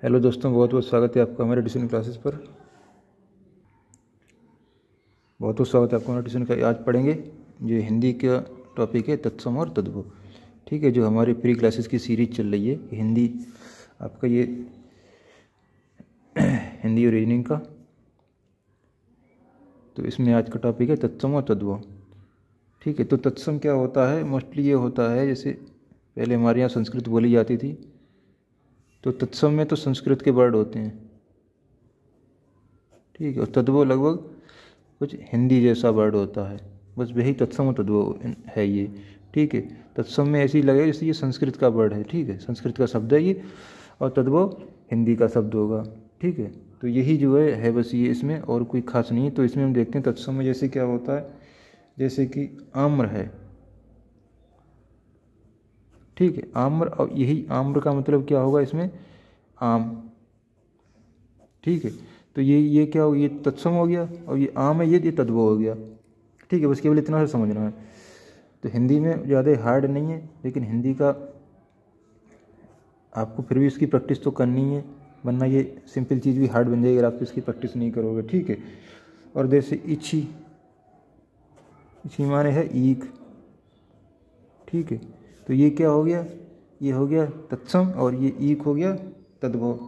Hello दोस्तों, बहुत बहुत स्वागत है आपका हमारे ट्यूशन क्लासेस पर। बहुत बहुत स्वागत है आपका हमारे ट्यूशन का। आज पढ़ेंगे जो हिंदी का टॉपिक है तत्सम और तद्भव। ठीक है, जो हमारी प्री क्लासेस की सीरीज चल रही है हिंदी आपका ये हिंदी और रीजनिंग का। तो इसमें आज का टॉपिक है तत्सम और तद्भव। ठीक है, तो तत्सम क्या होता है? मोस्टली ये होता है जैसे पहले हमारे यहाँ संस्कृत बोली जाती थी, तो तत्सम में तो संस्कृत के वर्ड होते हैं। ठीक है, और तद्भव लगभग कुछ हिंदी जैसा वर्ड होता है, बस वही तत्सम और तद्भव है ये। ठीक है, तत्सम में ऐसे ही लगे जैसे ये संस्कृत का वर्ड है। ठीक है, संस्कृत का शब्द है ये, और तद्भव हिंदी का शब्द होगा। ठीक है, तो यही जो है बस ये, इसमें और कोई खास नहीं है। तो इसमें हम देखते हैं तत्सम में जैसे क्या होता है, जैसे कि आम्र है। ठीक है, आम्र, और यही आम्र का मतलब क्या होगा इसमें? आम। ठीक है, तो ये क्या हो, ये तत्सम हो गया, और ये आम है, ये तद्भव हो गया। ठीक है, बस केवल इतना से समझना है। तो हिंदी में ज़्यादा हार्ड नहीं है, लेकिन हिंदी का आपको फिर भी इसकी प्रैक्टिस तो करनी है, वरना ये सिंपल चीज़ भी हार्ड बन जाएगी अगर आप इसकी प्रैक्टिस नहीं करोगे। ठीक है, और जैसे इच्छी, इच्छी माने है ईख। ठीक है, तो ये क्या हो गया? ये हो गया तत्सम, और ये ईख हो गया तद्भव।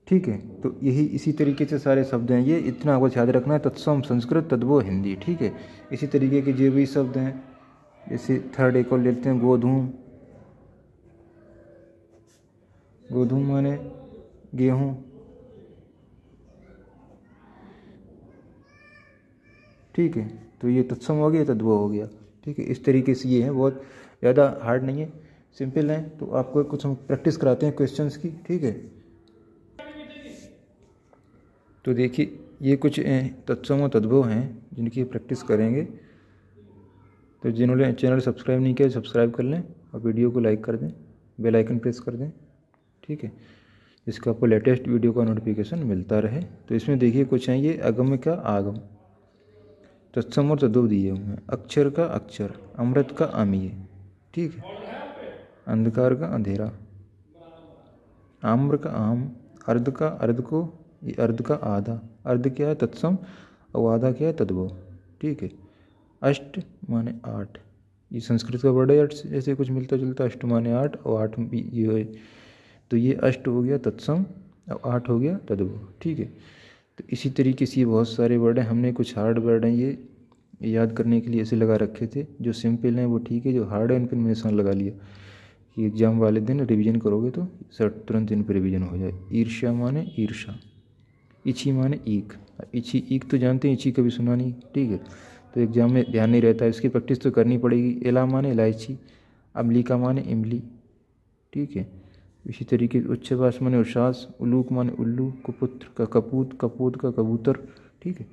ठीक है, तो यही इसी तरीके से सारे शब्द हैं। ये इतना आपको याद रखना है, तत्सम संस्कृत, तद्भव हिंदी। ठीक है, इसी तरीके के जो भी शब्द हैं, जैसे थर्ड एक और लेते हैं, गोधूम। गोधूम माने गेहूँ। ठीक है, तो ये तत्सम हो गया, तद्भव हो गया। ठीक है, इस तरीके से ये है, बहुत ज़्यादा हार्ड नहीं है, सिंपल है। तो आपको कुछ हम प्रैक्टिस कराते हैं क्वेश्चंस की। ठीक है, तो देखिए ये कुछ तत्सम और तद्भव हैं जिनकी प्रैक्टिस करेंगे। तो जिन्होंने चैनल सब्सक्राइब नहीं किया सब्सक्राइब कर लें, और वीडियो को लाइक कर दें, बेल आइकन प्रेस कर दें। ठीक है, जिसका आपको लेटेस्ट वीडियो का नोटिफिकेशन मिलता रहे। तो इसमें देखिए कुछ हैं ये, अगम का आगम, तत्सम और तद्भव दिए हुए हैं। अक्षर का अक्षर, अमृत का अमीय। ठीक है, अंधकार का अंधेरा, आम्र का आम, अर्ध का अर्ध को, ये अर्ध का आधा। अर्ध क्या है? तत्सम, और आधा क्या है? तद्भव। ठीक है, अष्ट माने आठ, ये संस्कृत का वर्ड है अष्ट से जैसे कुछ मिलता जुलता। अष्ट माने आठ, और आठ भी ये है, तो ये अष्ट हो गया तत्सम, और आठ हो गया तद्भव। ठीक है, तो इसी तरीके से ये बहुत सारे वर्ड हैं। हमने कुछ हार्ड वर्ड हैं ये याद करने के लिए ऐसे लगा रखे थे। जो सिंपल हैं वो ठीक है, जो हार्ड है इन पर मैंने निशान लगा लिया कि एग्जाम वाले दिन रिवीजन करोगे तो सर तुरंत इन पर रिवीजन हो जाए। ईर्ष्या माने ईर्षा, इच्छी माने ईख। इच्छी ईख तो जानते हैं, इच्छी कभी सुना नहीं। ठीक है, तो एग्जाम में ध्यान नहीं रहता, इसकी प्रैक्टिस तो करनी पड़ेगी। इला माने इलायची, अम्लिका माने इमली। ठीक है, इसी तरीके से उच्छ्वास माने उच्छ्वास, उलूक माने उल्लू, कुपुत्र का कपूत, कपूत का कबूतर। ठीक है,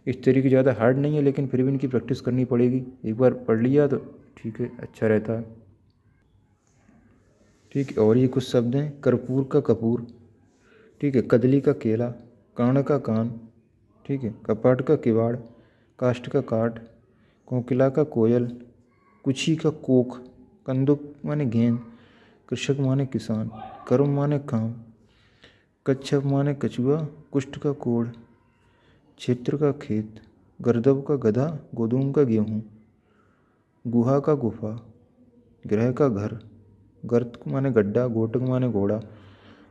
इस तरीके ज़्यादा हार्ड नहीं है, लेकिन फिर भी इनकी प्रैक्टिस करनी पड़ेगी। एक बार पढ़ लिया तो ठीक है, अच्छा रहता है। ठीक है, और ये कुछ शब्द हैं, कर्पूर का कपूर। ठीक है, कदली का केला, कान का कान। ठीक है, कपाट का किवाड़, काष्ठ का काठ, कोकिला का कोयल, कुछी का कोख, कंदुक माने गेंद, कृषक माने किसान, कर्म माने काम, कच्छप माने कछुआ, कुष्ठ का कोढ़, क्षेत्र का खेत, गर्दभ का गधा, गोधूम का गेहूँ, गुहा का गुफा, ग्रह का घर, गर्त माने गड्ढा, गोटक माने घोड़ा,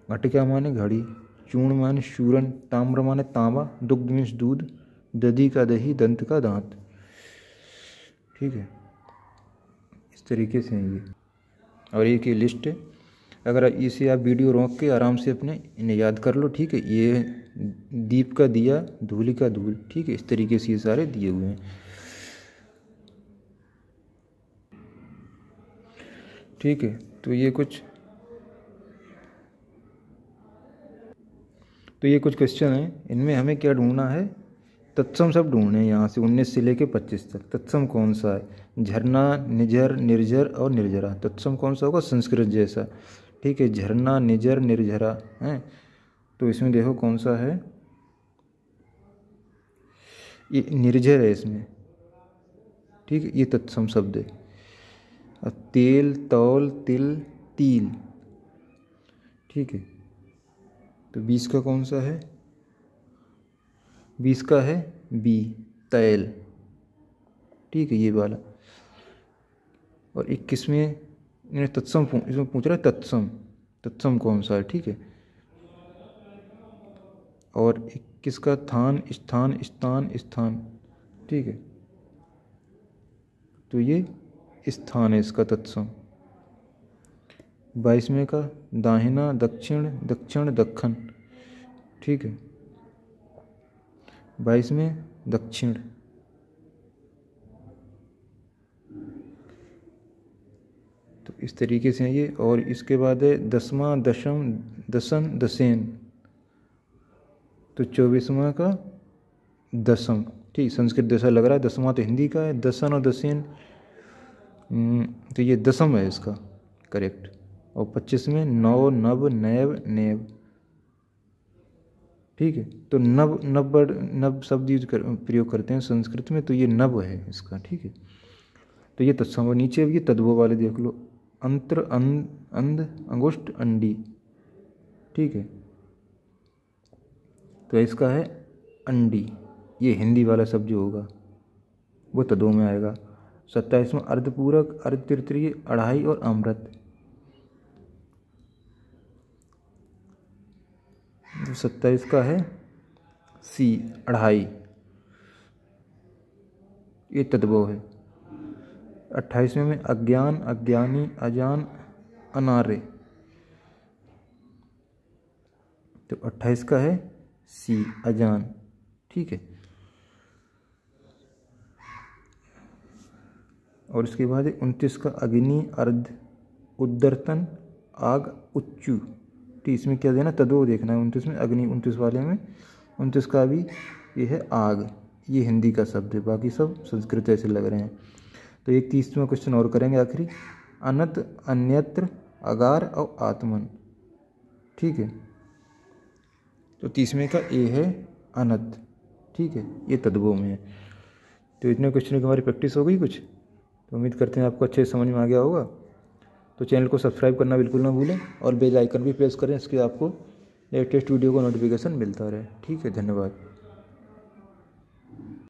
घटिका माने घड़ी, चूर्ण माने चूरन, ताम्र माने तांबा, दुग्ध मीन्स दूध, दधी का दही, दंत का दांत। ठीक है, इस तरीके से हैं ये, और एक ये लिस्ट है। अगर इसे आप वीडियो रोक के आराम से अपने इन्हें याद कर लो। ठीक है, ये दीप का दिया, धूलि का धूल। ठीक है, इस तरीके से ये सारे दिए हुए हैं। ठीक है, तो ये कुछ क्वेश्चन हैं, इनमें हमें क्या ढूंढना है? तत्सम सब ढूंढने हैं यहाँ से 19 से लेके 25 तक। तत्सम कौन सा है? झरना, निझर, निर्झर और निर्झरा। तत्सम कौन सा होगा? संस्कृत जैसा। ठीक है, झरना, निझर, निर्झरा है। तो इसमें देखो कौन सा है, ये निर्झर है इसमें। ठीक है, ये तत्सम शब्द है। तेल, तौल, तिल, तिल। ठीक है, तो 20 का कौन सा है? 20 का है बी, तैल। ठीक है, ये वाला। और 21 में इन्हें तत्सम इसमें पूछ रहा है तत्सम, तत्सम कौन सा है? ठीक है। और 21 का थान, स्थान, स्थान, स्थान। ठीक है, तो ये स्थान है इसका तत्सम। 22वें का दाहिना, दक्षिण, दक्षिण, दक्खन। ठीक है, 22 में दक्षिण। तो इस तरीके से है ये। और इसके बाद है 10वां, दशम, दसन, दसेन। तो 24वां का दसम। ठीक, संस्कृत जैसा लग रहा है। 10वां तो हिंदी का है, दसन और दसेन, तो ये दसम है इसका करेक्ट। और 25 में नव, नव, नैव, नेव। ठीक है, तो नव नव शब्द यूज प्रयोग करते हैं संस्कृत में, तो ये नव है इसका। ठीक है, तो ये तत्सम। और नीचे अब ये तद्भव वाले देख लो, अंत्र, अंध, अंगुष्ठ, अंडी। ठीक है, तो इसका है अंडी। ये हिंदी वाला शब्द जो होगा वो तद्भव में आएगा। 27वां अर्धपूरक, अर्ध तृतीय, अढ़ाई और अमृत। 27 का है सी, अढ़ाई। ये तद्भव है। 28वें में अज्ञान, अज्ञानी, अजान, अनार्य। तो 28 का है सी, अजान। ठीक है, और उसके बाद 29 का अग्नि, अर्ध, उद्दर्तन, आग, उच्चु। ठीक, इसमें क्या देना? तद्भव देखना है। 29 में अग्नि, 29 वाले में 29 का भी ये है आग। ये हिंदी का शब्द है, बाकी सब संस्कृत ऐसे लग रहे हैं। तो एक 30वां क्वेश्चन और करेंगे आखिरी। अनत, अन्यत्र, अगार और आत्मन। ठीक है, तो 30वें का ए है अनत। ठीक है, ये तद्भव में है। तो इतने क्वेश्चनों की हमारी प्रैक्टिस हो गई कुछ। तो उम्मीद करते हैं आपको अच्छे समझ में आ गया होगा। तो चैनल को सब्सक्राइब करना बिल्कुल ना भूलें और बेल आइकन भी प्रेस करें, इसके आपको लेटेस्ट वीडियो का नोटिफिकेशन मिलता रहे। ठीक है, धन्यवाद।